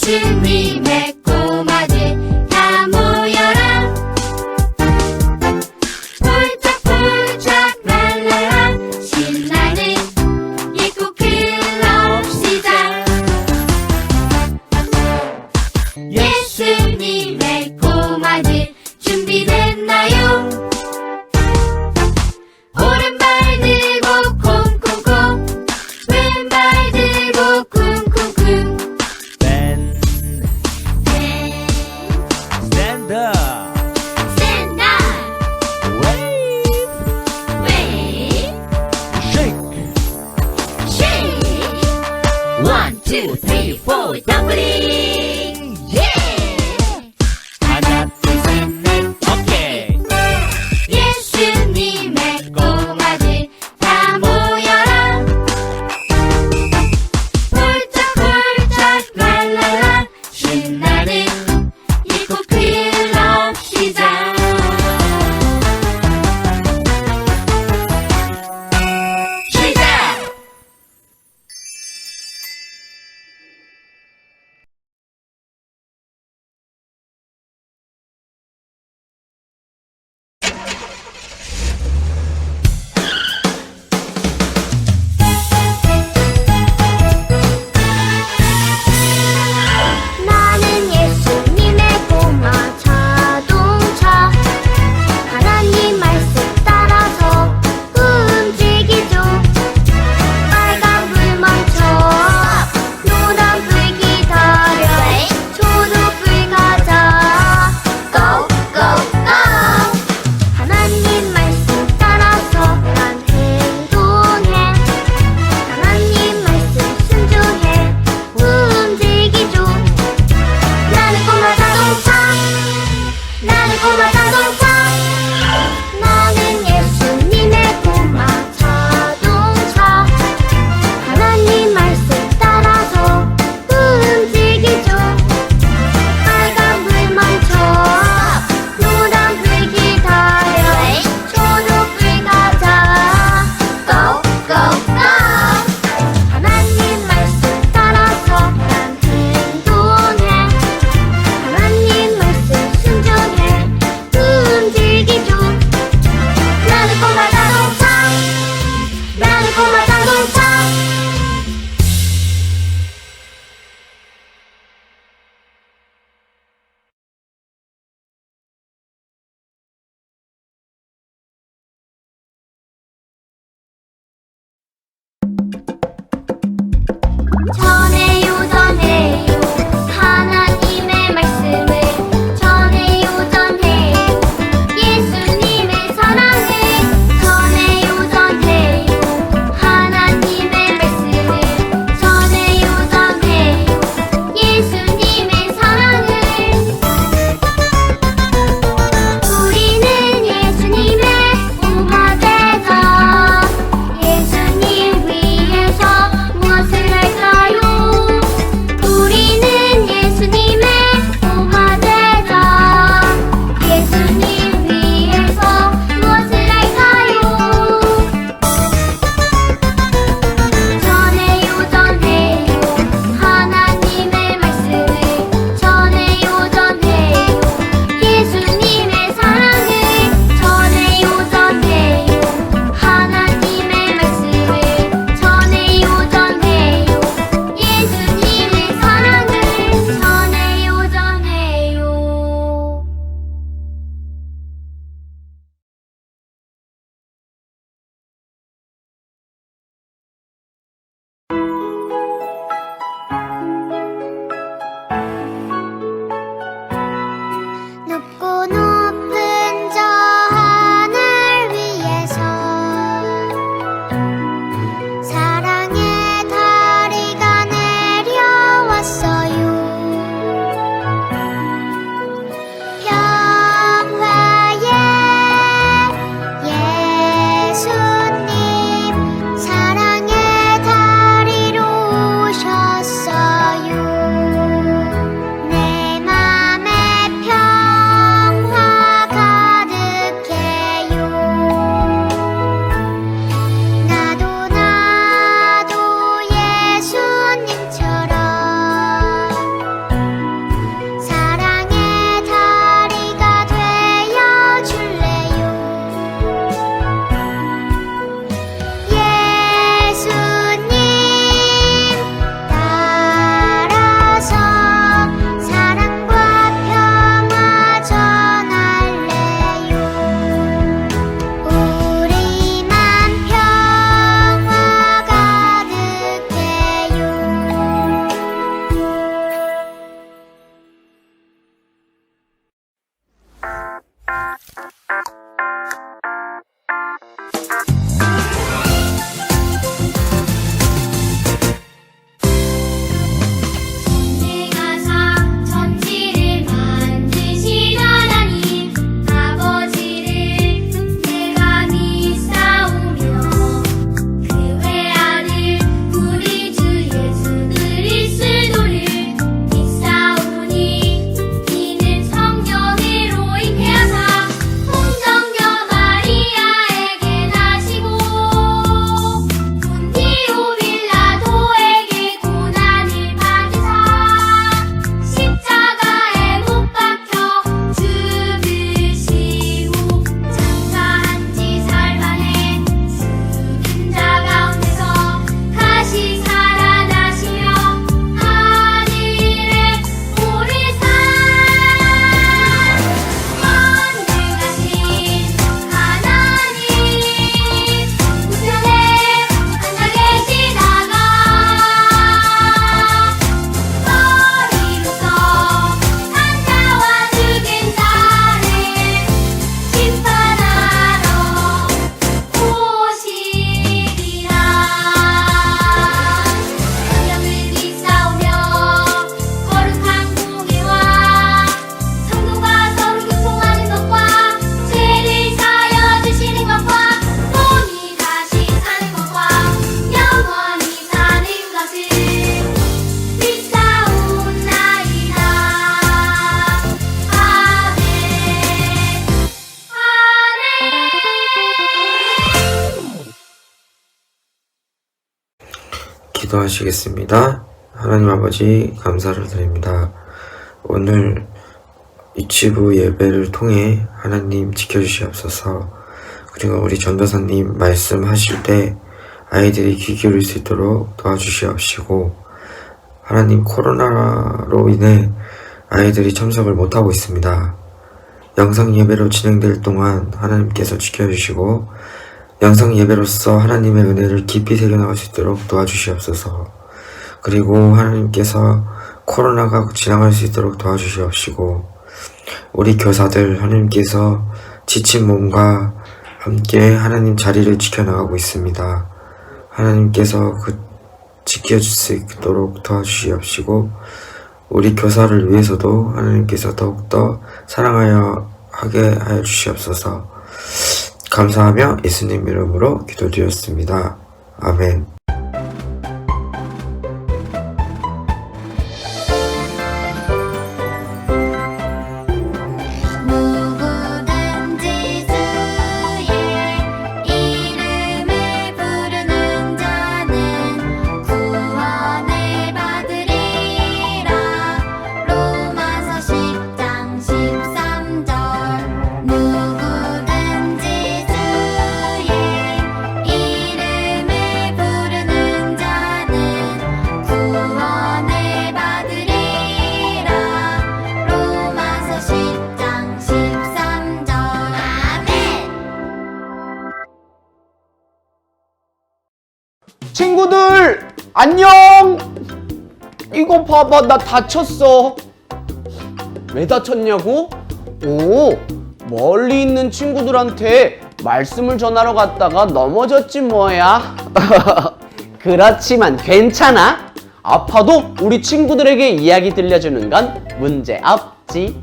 예수님의 꼬마들 다 모여라. 폴짝폴짝 랄랄라 신나는 예고 클럽 시작. 예수님의 꼬마들 준비됐나요? 오른발 들고 콩콩콩, 왼발 들고 쿵쿵쿵. Stand up. Stand up, Wave. wave, Shake. shake. 1, 2, 3, 4, 더블링. Yeah! 하나, 둘, 셋, 넷. 오케이. 예수님의 꼬마들 다 모여라. 폴짝폴짝 랄랄라 신나는 예고 클럽 시작. 시작! 나는 예수님의 꼬마 자동차. 하나님 말씀 따라서 움직이죠. 빨간 불 멈춰, 노란 불 기다려, 초록불 가자. Go, go, go. 하나님 말씀 따라서 난 행동해. 하나님 말씀 순종해 움직이죠. 나는 꼬마 자동차. 나는 꼬마 자동차. 나는 예수님의 꼬마 자동차. 하나님 말씀 따라서 움직이죠. 빨간 불 멈춰, 노란 불 기다려, 초록불 가자. Go, go, go. 하나님 말씀 따라서 난 행동해. 하나님 말씀 순종해 움직이죠. 나는 꼬마 자동차. 나는 꼬마 자동차. 전해요 전해요 하나님의 말씀을 전해요 전해요 예수님의 사랑을 전해요 전해요 하나님의 말씀을 전해요 전해요 예수님의 사랑을. 우리는 예수님의 꼬마 되자. 예수님 위해서 무엇을 할까요? 기도하시겠습니다. 하나님 아버지 감사를 드립니다. 오늘 유치부 예배를 통해 하나님 지켜주시옵소서. 그리고 우리 전도사님 말씀하실 때 아이들이 귀 기울일 수 있도록 도와주시옵시고, 하나님 코로나로 인해 아이들이 참석을 못하고 있습니다. 영상 예배로 진행될 동안 하나님께서 지켜주시고 영상 예배로서 하나님의 은혜를 깊이 새겨나갈 수 있도록 도와주시옵소서. 그리고 하나님께서 코로나가 지나갈 수 있도록 도와주시옵시고, 우리 교사들 하나님께서 지친 몸과 함께 하나님 자리를 지켜나가고 있습니다. 하나님께서 지켜줄 수 있도록 도와주시옵시고, 우리 교사를 위해서도 하나님께서 더욱더 사랑하여 하게 하여 주시옵소서. 감사하며 예수님 이름으로 기도드렸습니다. 아멘. 누구든지 주의 이름을 부르는 자는 구원을 받으리라. 로마서 10장 13절. 누구든지 주의 이름을 부르는 자는 구원을 받으리라. 로마서 10장 13절. 아멘. 친구들 안녕. 이거 봐봐, 나 다쳤어. 왜 다쳤냐고? 멀리 있는 친구들한테 말씀을 전하러 갔다가 넘어졌지 뭐야. 그렇지만 괜찮아. 아파도 우리 친구들에게 이야기 들려주는 건 문제 없지.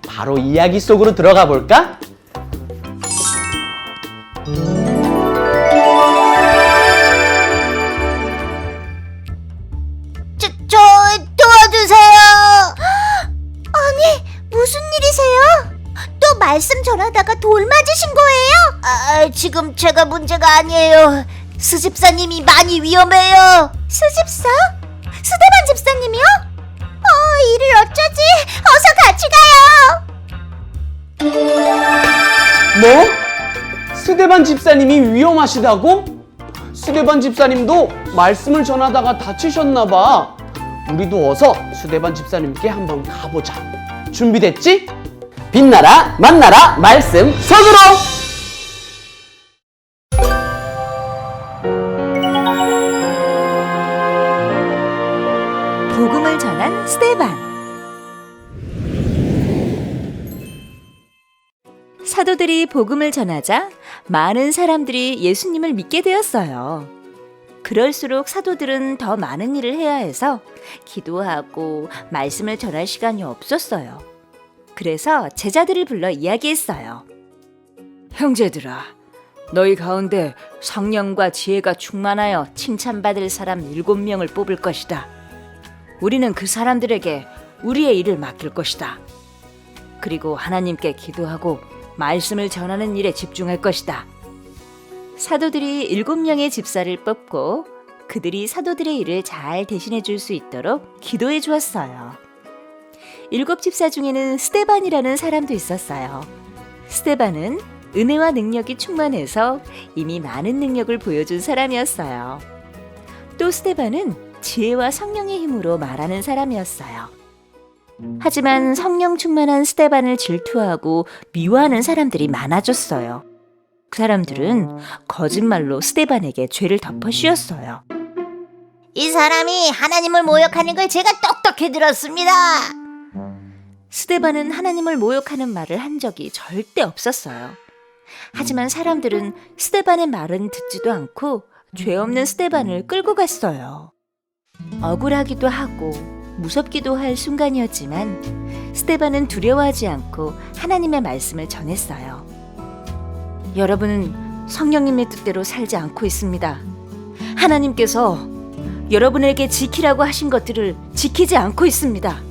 바로 이야기 속으로 들어가 볼까? 저 도와주세요. 아니, 무슨 일이세요? 또 말씀 전하다가 돌 맞으신 거예요? 지금 제가 문제가 아니에요. 스집사님이 많이 위험해요. 스집사? 스데반 집사님이요? 이를 어쩌지? 어서 같이 가요. 뭐? 스데반 집사님이 위험하시다고? 스데반 집사님도 말씀을 전하다가 다치셨나봐. 우리도 어서 스데반 집사님께 한번 가보자. 준비됐지? 빛나라 만나라 말씀 속으로! 복음을 전한 스데반. 사도들이 복음을 전하자 많은 사람들이 예수님을 믿게 되었어요. 그럴수록 사도들은 더 많은 일을 해야 해서 기도하고 말씀을 전할 시간이 없었어요. 그래서 제자들을 불러 이야기했어요. 형제들아, 너희 가운데 성령과 지혜가 충만하여 칭찬받을 사람 7명을 뽑을 것이다. 우리는 그 사람들에게 우리의 일을 맡길 것이다. 그리고 하나님께 기도하고 말씀을 전하는 일에 집중할 것이다. 사도들이 7명의 집사를 뽑고 그들이 사도들의 일을 잘 대신해 줄 수 있도록 기도해 주었어요. 7 집사 중에는 스데반이라는 사람도 있었어요. 스데반은 은혜와 능력이 충만해서 이미 많은 능력을 보여준 사람이었어요. 또 스데반은 지혜와 성령의 힘으로 말하는 사람이었어요. 하지만 성령 충만한 스데반을 질투하고 미워하는 사람들이 많아졌어요. 그 사람들은 거짓말로 스데반에게 죄를 덮어 씌웠어요. 이 사람이 하나님을 모욕하는 걸 제가 똑똑히 들었습니다. 스데반은 하나님을 모욕하는 말을 한 적이 절대 없었어요. 하지만 사람들은 스데반의 말은 듣지도 않고 죄 없는 스데반을 끌고 갔어요. 억울하기도 하고 무섭기도 할 순간이었지만 스데반은 두려워하지 않고 하나님의 말씀을 전했어요. 여러분은 성령님의 뜻대로 살지 않고 있습니다. 하나님께서 여러분에게 지키라고 하신 것들을 지키지 않고 있습니다.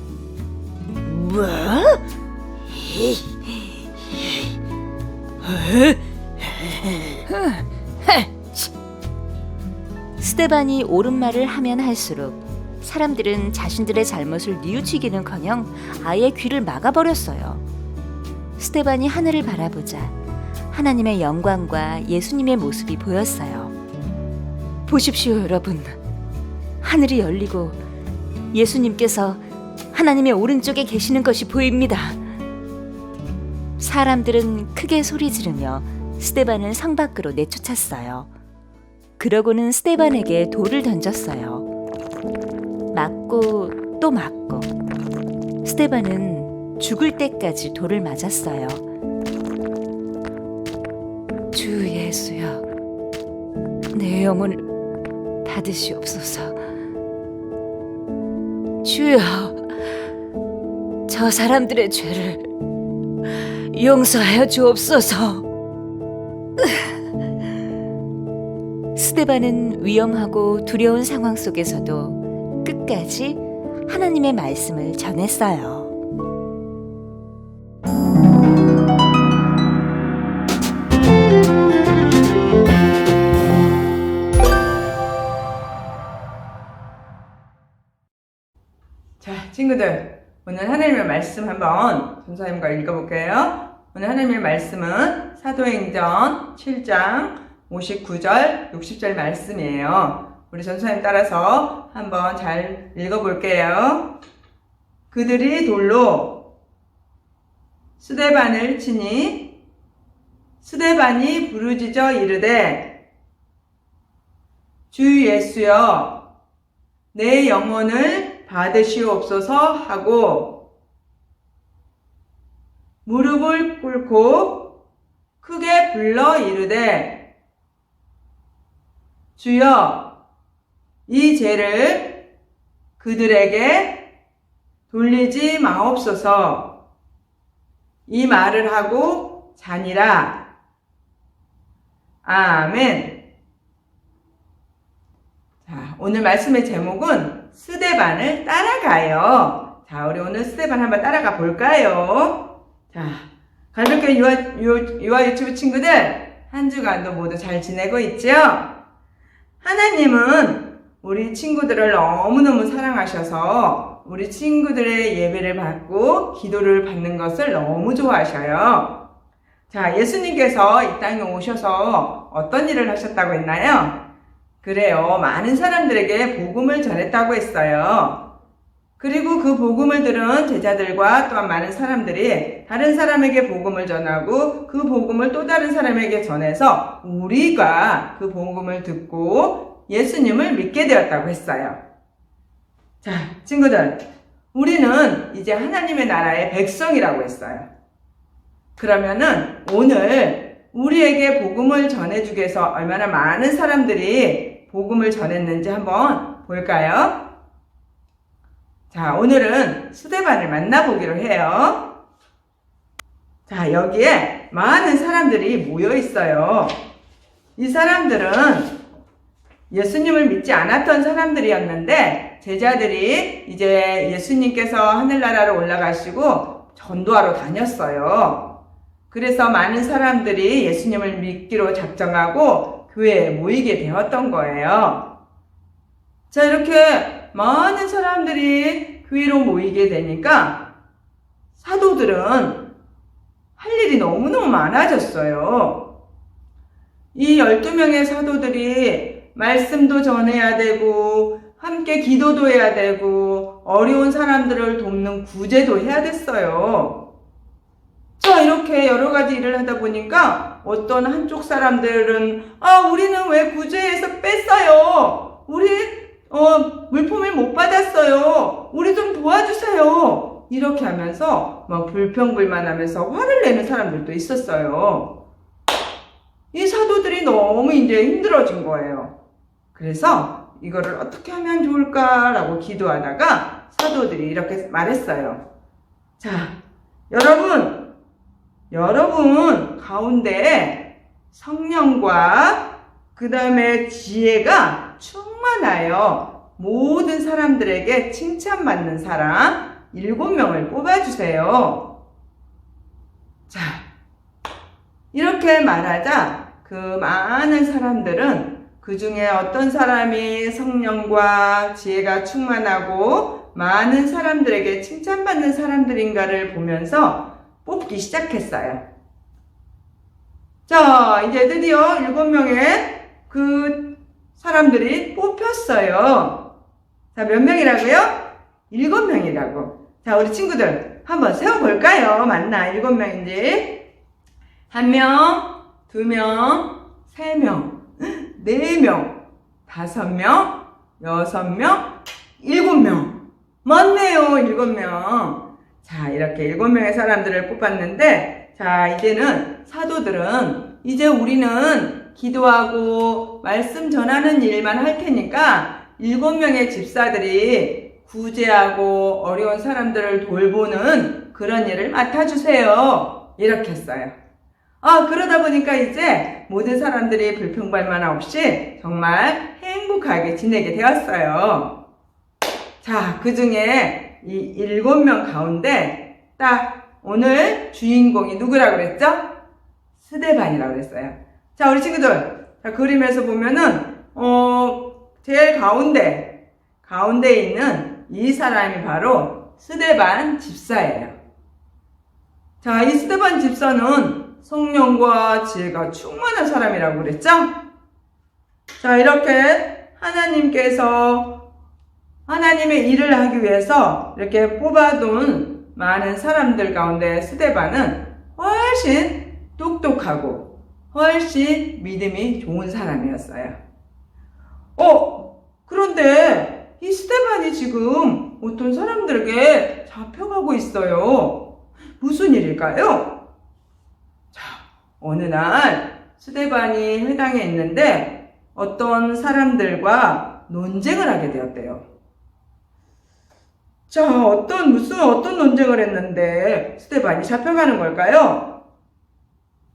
뭐? 스데반이 옳은 말을 하면 할수록 사람들은 자신들의 잘못을 뉘우치기는커녕 아예 귀를 막아버렸어요. 스데반이 하늘을 바라보자 하나님의 영광과 예수님의 모습이 보였어요. 보십시오, 여러분. 하늘이 열리고 예수님께서 하나님의 오른쪽에 계시는 것이 보입니다. 사람들은 크게 소리 지르며 스데반을 성 밖으로 내쫓았어요. 그러고는 스데반에게 돌을 던졌어요. 맞고 또 맞고 스데반은 죽을 때까지 돌을 맞았어요. 주 예수여, 내 영혼을 받으시옵소서. 주여, 저 사람들의 죄를 용서하여 주옵소서. 스데반은 위험하고 두려운 상황 속에서도 끝까지 하나님의 말씀을 전했어요. 자, 친구들, 오늘 하나님의 말씀 한번 전사님과 읽어볼게요. 오늘 하나님의 말씀은 사도행전 7장 59절, 60절 말씀이에요. 우리 전사님 따라서 한번 잘 읽어볼게요. 그들이 돌로 스데반을 치니 스데반이 부르짖어 이르되 주 예수여, 내 영혼을 받으시옵소서 하고 무릎을 꿇고 크게 불러 이르되 주여, 이 죄를 그들에게 돌리지 마옵소서. 이 말을 하고 자니라. 아멘. 자, 오늘 말씀의 제목은 스데반을 따라가요. 자, 우리 오늘 스데반 한번 따라가 볼까요? 자, 갈매교회 유아 유튜브 친구들, 한 주간도 모두 잘 지내고 있죠? 하나님은 우리 친구들을 너무너무 사랑하셔서 우리 친구들의 예배를 받고 기도를 받는 것을 너무 좋아하셔요. 자, 예수님께서 이 땅에 오셔서 어떤 일을 하셨다고 했나요? 그래요. 많은 사람들에게 복음을 전했다고 했어요. 그리고 그 복음을 들은 제자들과 또한 많은 사람들이 다른 사람에게 복음을 전하고 그 복음을 또 다른 사람에게 전해서 우리가 그 복음을 듣고 예수님을 믿게 되었다고 했어요. 자, 친구들, 우리는 이제 하나님의 나라의 백성이라고 했어요. 그러면은 오늘 우리에게 복음을 전해주기 위해서 얼마나 많은 사람들이 복음을 전했는지 한번 볼까요? 자, 오늘은 스데반을 만나보기로 해요. 자, 여기에 많은 사람들이 모여 있어요. 이 사람들은 예수님을 믿지 않았던 사람들이었는데 제자들이 이제 예수님께서 하늘나라로 올라가시고 전도하러 다녔어요. 그래서 많은 사람들이 예수님을 믿기로 작정하고 교회에 모이게 되었던 거예요. 자, 이렇게 많은 사람들이 교회로 모이게 되니까 사도들은 할 일이 너무너무 많아졌어요. 이 12명의 사도들이 말씀도 전해야 되고 함께 기도도 해야 되고 어려운 사람들을 돕는 구제도 해야 됐어요. 자, 이렇게 여러 가지 일을 하다 보니까 어떤 한쪽 사람들은 우리는 왜 구제해서 뺐어요? 우리 물품을 못 받았어요. 우리 좀 도와주세요. 이렇게 하면서 막 불평불만하면서 화를 내는 사람들도 있었어요. 이 사도들이 너무 이제 힘들어진 거예요. 그래서 이거를 어떻게 하면 좋을까라고 기도하다가 사도들이 이렇게 말했어요. 자, 여러분 가운데 성령과 그 다음에 지혜가 충만하여 모든 사람들에게 칭찬받는 사람 7명을 뽑아주세요. 자, 이렇게 말하자 그 많은 사람들은 그 중에 어떤 사람이 성령과 지혜가 충만하고 많은 사람들에게 칭찬받는 사람들인가를 보면서 뽑기 시작했어요. 자, 이제 드디어 7명의 그 사람들이 뽑혔어요. 자, 몇 명이라고요? 7명이라고. 자, 우리 친구들 한번 세워볼까요? 맞나? 7명인지. 1명, 2명, 3명, 4명, 5명, 6명, 7명. 맞네요, 7명. 자, 이렇게 7명의 사람들을 뽑았는데, 자, 이제는 사도들은 이제 우리는 기도하고 말씀 전하는 일만 할 테니까 7명의 집사들이 구제하고 어려운 사람들을 돌보는 그런 일을 맡아주세요. 이렇게 했어요. 그러다 보니까 이제 모든 사람들이 불평불만 없이 정말 행복하게 지내게 되었어요. 자, 그 중에 이 7명 가운데 딱 오늘 주인공이 누구라고 그랬죠? 스데반이라고 그랬어요. 자, 우리 친구들, 자, 그림에서 보면은, 제일 가운데 있는 이 사람이 바로 스데반 집사예요. 자, 이 스데반 집사는 성령과 지혜가 충만한 사람이라고 그랬죠? 자, 이렇게 하나님께서 하나님의 일을 하기 위해서 이렇게 뽑아둔 많은 사람들 가운데 스데반은 훨씬 똑똑하고 훨씬 믿음이 좋은 사람이었어요. 그런데 이 스데반이 지금 어떤 사람들에게 잡혀가고 있어요. 무슨 일일까요? 자, 어느 날 스데반이 회당에 있는데 어떤 사람들과 논쟁을 하게 되었대요. 자, 어떤 논쟁을 했는데 스데반이 잡혀가는 걸까요?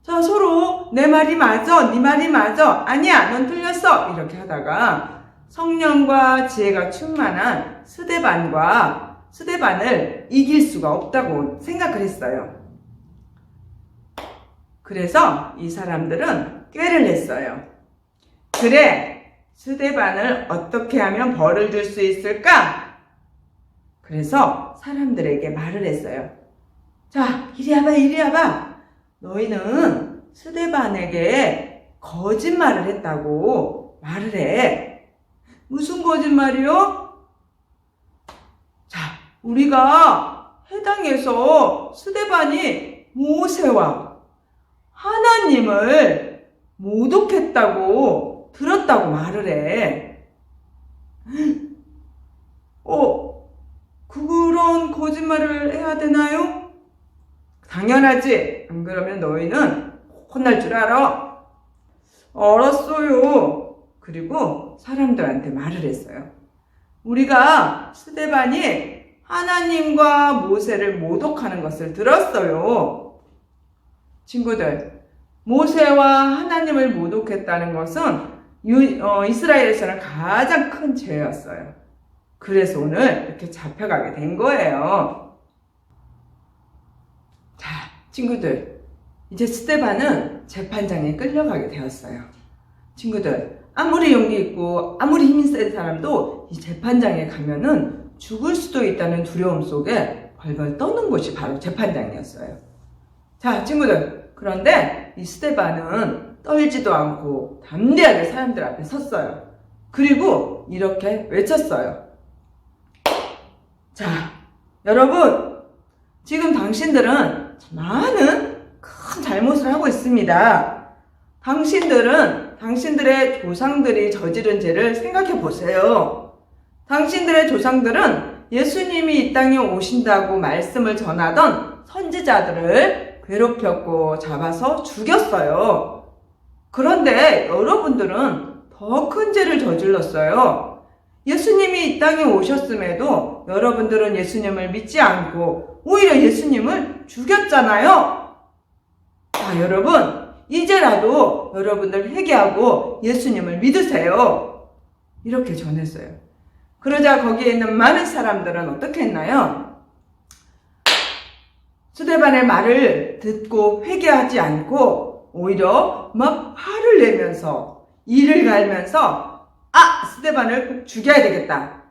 자, 서로 내 말이 맞아, 네 말이 맞아, 아니야, 넌 틀렸어, 이렇게 하다가 성령과 지혜가 충만한 스데반을 이길 수가 없다고 생각을 했어요. 그래서 이 사람들은 꾀를 냈어요. 그래, 스데반을 어떻게 하면 벌을 줄 수 있을까? 그래서 사람들에게 말을 했어요. 자, 이리 와봐. 너희는 스데반에게 거짓말을 했다고 말을 해. 무슨 거짓말이요? 자, 우리가 해당에서 스데반이 모세와 하나님을 모독했다고 들었다고 말을 해. 그런 거짓말을 해야 되나요? 당연하지. 안 그러면 너희는 혼날 줄 알아. 알았어요. 그리고 사람들한테 말을 했어요. 우리가 스데반이 하나님과 모세를 모독하는 것을 들었어요. 친구들, 모세와 하나님을 모독했다는 것은 이스라엘에서는 가장 큰 죄였어요. 그래서 오늘 이렇게 잡혀가게 된 거예요. 자, 친구들, 이제 스데반은 재판장에 끌려가게 되었어요. 친구들, 아무리 용기 있고 아무리 힘이 센 사람도 이 재판장에 가면은 죽을 수도 있다는 두려움 속에 벌벌 떠는 곳이 바로 재판장이었어요. 자, 친구들, 그런데 이 스데반은 떨지도 않고 담대하게 사람들 앞에 섰어요. 그리고 이렇게 외쳤어요. 자, 여러분, 지금 당신들은 많은 큰 잘못을 하고 있습니다. 당신들은 당신들의 조상들이 저지른 죄를 생각해 보세요. 당신들의 조상들은 예수님이 이 땅에 오신다고 말씀을 전하던 선지자들을 괴롭혔고 잡아서 죽였어요. 그런데 여러분들은 더 큰 죄를 저질렀어요. 예수님이 이 땅에 오셨음에도 여러분들은 예수님을 믿지 않고 오히려 예수님을 죽였잖아요. 자, 여러분, 이제라도 여러분들 회개하고 예수님을 믿으세요. 이렇게 전했어요. 그러자 거기에 있는 많은 사람들은 어떻게 했나요? 스데반의 말을 듣고 회개하지 않고 오히려 막 화를 내면서 이를 갈면서 스데반을 꼭 죽여야 되겠다.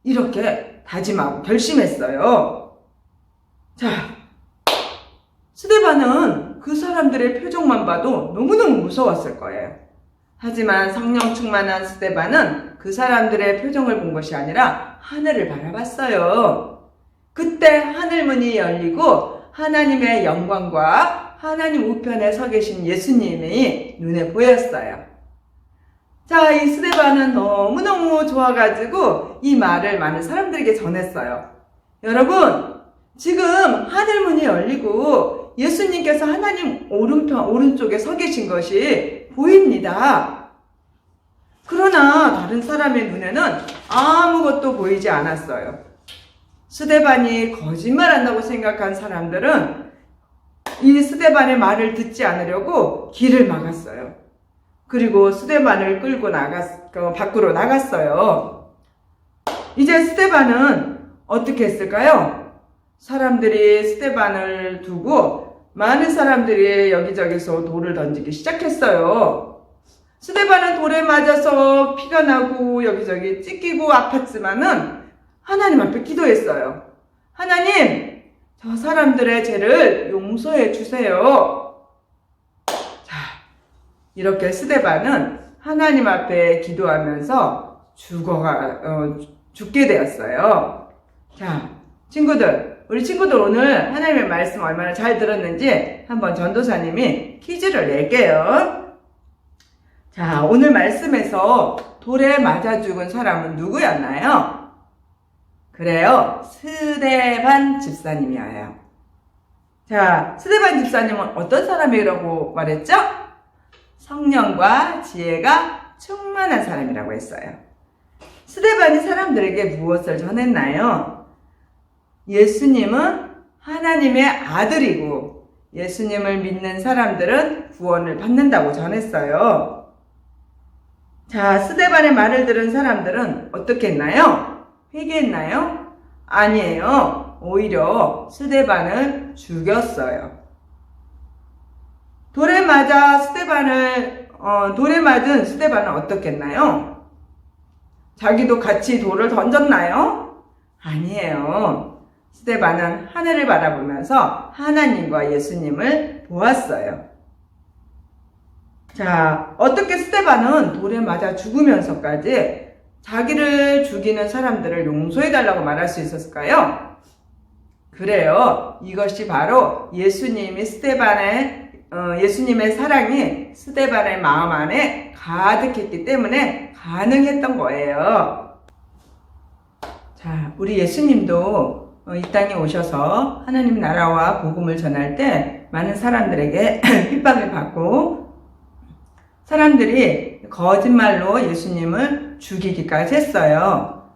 이렇게 다짐하고 결심했어요. 자, 스데반은 그 사람들의 표정만 봐도 너무너무 무서웠을 거예요. 하지만 성령 충만한 스데반은 그 사람들의 표정을 본 것이 아니라 하늘을 바라봤어요. 그때 하늘문이 열리고 하나님의 영광과 하나님 우편에 서 계신 예수님이 눈에 보였어요. 자, 이 스데반은 너무너무 좋아가지고 이 말을 많은 사람들에게 전했어요. 여러분, 지금 하늘문이 열리고 예수님께서 하나님 오른쪽에 서 계신 것이 보입니다. 그러나 다른 사람의 눈에는 아무것도 보이지 않았어요. 스데반이 거짓말한다고 생각한 사람들은 이 스데반의 말을 듣지 않으려고 길을 막았어요. 그리고 스데반을 끌고 밖으로 나갔어요. 이제 스데반은 어떻게 했을까요? 사람들이 스데반을 두고 많은 사람들이 여기저기서 돌을 던지기 시작했어요. 스데반은 돌에 맞아서 피가 나고 여기저기 찢기고 아팠지만은 하나님 앞에 기도했어요. 하나님, 저 사람들의 죄를 용서해 주세요. 자, 이렇게 스데반은 하나님 앞에 기도하면서 죽게 되었어요. 자, 우리 친구들 오늘 하나님의 말씀 얼마나 잘 들었는지 한번 전도사님이 퀴즈를 낼게요. 자, 오늘 말씀에서 돌에 맞아 죽은 사람은 누구였나요? 그래요, 스데반 집사님이에요. 자, 스데반 집사님은 어떤 사람이라고 말했죠? 성령과 지혜가 충만한 사람이라고 했어요. 스데반이 사람들에게 무엇을 전했나요? 예수님은 하나님의 아들이고 예수님을 믿는 사람들은 구원을 받는다고 전했어요. 자, 스데반의 말을 들은 사람들은 어떻게 했나요? 회개했나요? 아니에요. 오히려 스데반을 죽였어요. 돌에 맞은 스데반은 어떻게 했나요? 자기도 같이 돌을 던졌나요? 아니에요. 스데반은 하늘을 바라보면서 하나님과 예수님을 보았어요. 자, 어떻게 스데반은 돌에 맞아 죽으면서까지 자기를 죽이는 사람들을 용서해달라고 말할 수 있었을까요? 그래요. 이것이 바로 예수님의 사랑이 스데반의 마음 안에 가득했기 때문에 가능했던 거예요. 자, 우리 예수님도 이 땅에 오셔서 하나님 나라와 복음을 전할 때 많은 사람들에게 핍박을 받고 사람들이 거짓말로 예수님을 죽이기까지 했어요.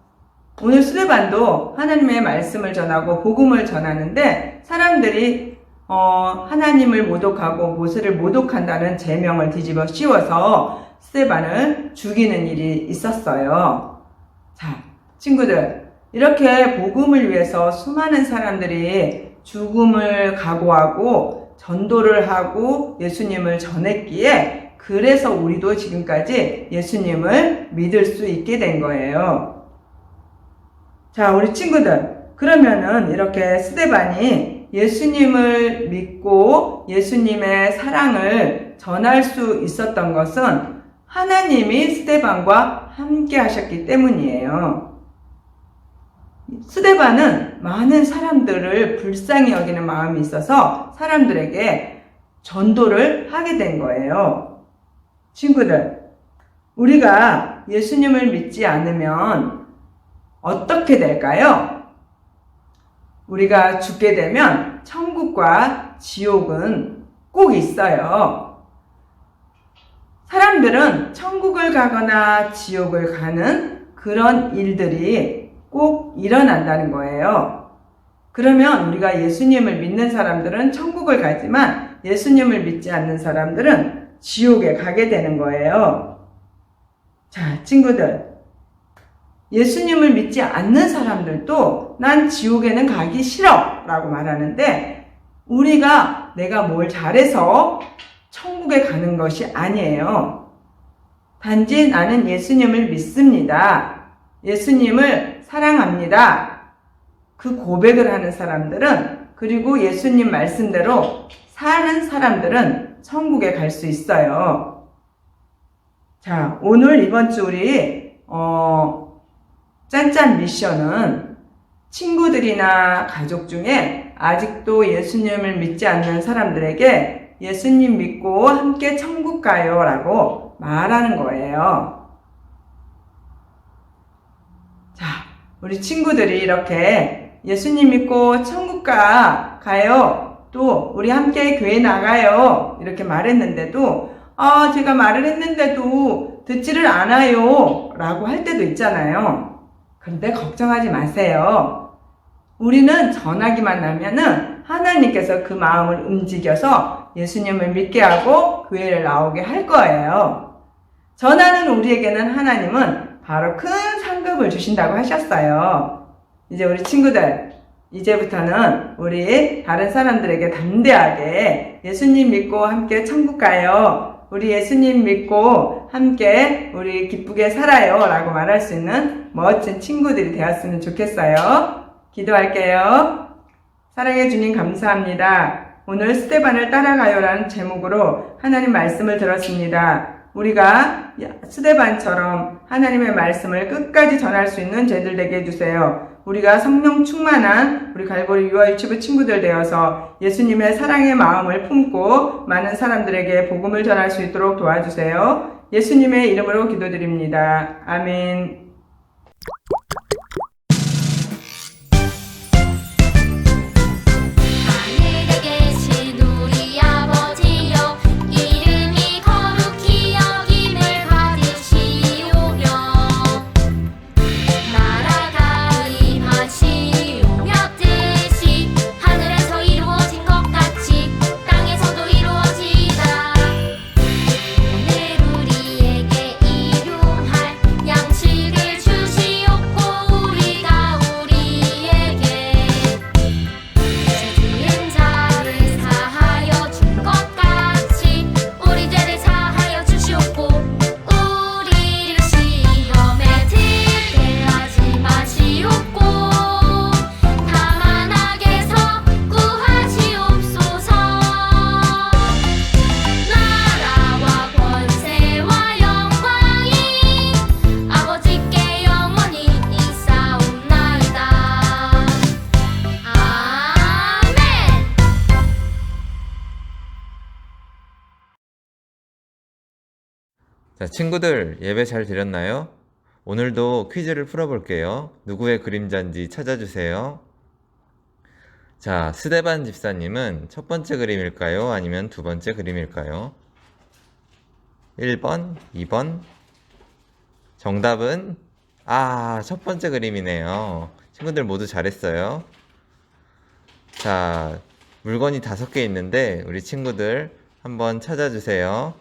오늘 스데반도 하나님의 말씀을 전하고 복음을 전하는데 사람들이 하나님을 모독하고 모세를 모독한다는 제명을 뒤집어 씌워서 스데반을 죽이는 일이 있었어요. 자, 친구들, 이렇게 복음을 위해서 수많은 사람들이 죽음을 각오하고 전도를 하고 예수님을 전했기에 그래서 우리도 지금까지 예수님을 믿을 수 있게 된 거예요. 자, 우리 친구들, 그러면은 이렇게 스데반이 예수님을 믿고 예수님의 사랑을 전할 수 있었던 것은 하나님이 스데반과 함께 하셨기 때문이에요. 스데반은 많은 사람들을 불쌍히 여기는 마음이 있어서 사람들에게 전도를 하게 된 거예요. 친구들, 우리가 예수님을 믿지 않으면 어떻게 될까요? 우리가 죽게 되면 천국과 지옥은 꼭 있어요. 사람들은 천국을 가거나 지옥을 가는 그런 일들이 꼭 일어난다는 거예요. 그러면 우리가 예수님을 믿는 사람들은 천국을 가지만 예수님을 믿지 않는 사람들은 지옥에 가게 되는 거예요. 자, 친구들, 예수님을 믿지 않는 사람들도 난 지옥에는 가기 싫어 라고 말하는데 우리가 내가 뭘 잘해서 천국에 가는 것이 아니에요. 단지 나는 예수님을 믿습니다. 예수님을 사랑합니다. 그 고백을 하는 사람들은, 그리고 예수님 말씀대로 사는 사람들은 천국에 갈 수 있어요. 자, 오늘 이번 주 우리 짠짠 미션은 친구들이나 가족 중에 아직도 예수님을 믿지 않는 사람들에게 예수님 믿고 함께 천국 가요 라고 말하는 거예요. 자, 우리 친구들이 이렇게 예수님 믿고 천국 가요. 또 우리 함께 교회 나가요. 이렇게 말했는데도 제가 말을 했는데도 듣지를 않아요 라고 할 때도 있잖아요. 그런데 걱정하지 마세요. 우리는 전하기만 하면은 하나님께서 그 마음을 움직여서 예수님을 믿게 하고 교회를 나오게 할 거예요. 전하는 우리에게는 하나님은 바로 큰 상급을 주신다고 하셨어요. 이제 우리 친구들, 이제부터는 우리 다른 사람들에게 담대하게 예수님 믿고 함께 천국 가요. 우리 예수님 믿고 함께 우리 기쁘게 살아요 라고 말할 수 있는 멋진 친구들이 되었으면 좋겠어요. 기도할게요. 사랑해 주님 감사합니다. 오늘 스데반을 따라가요라는 제목으로 하나님 말씀을 들었습니다. 우리가 스데반처럼 하나님의 말씀을 끝까지 전할 수 있는 저희들 되게 해주세요. 우리가 성령 충만한 우리 갈보리 유아 유치부 친구들 되어서 예수님의 사랑의 마음을 품고 많은 사람들에게 복음을 전할 수 있도록 도와주세요. 예수님의 이름으로 기도드립니다. 아멘. 하늘에 계신 우리 아버지여 이름이 거룩히 여김을 받으시오며 나라가 임하시오며 뜻이 하늘에서 이루어진 것 같이 땅에서도 이루어지다. 오늘 우리에게 일용할 양식을 주시옵고 우리가 우리에게 죄지은 자를 사하여 준 것 같이 우리 죄를 사하여 주시옵고 우리를 시험에 들게 하지 마시옵고 다만 악에서 구하시옵소서. 나라와 권세와 영광이 아버지께 영원히 있사옵나이다. 아멘. 자, 친구들 예배 잘 드렸나요? 오늘도 퀴즈를 풀어볼게요. 누구의 그림자인지 찾아주세요. 자, 스데반 집사님은 첫 번째 그림일까요? 아니면 두 번째 그림일까요? 1번, 2번. 정답은 첫 번째 그림이네요. 친구들 모두 잘했어요. 자, 물건이 5개 있는데 우리 친구들 한번 찾아주세요.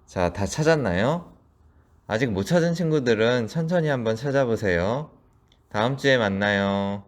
자, 다 찾았나요? 아직 못 찾은 친구들은 천천히 한번 찾아보세요. 다음 주에 만나요.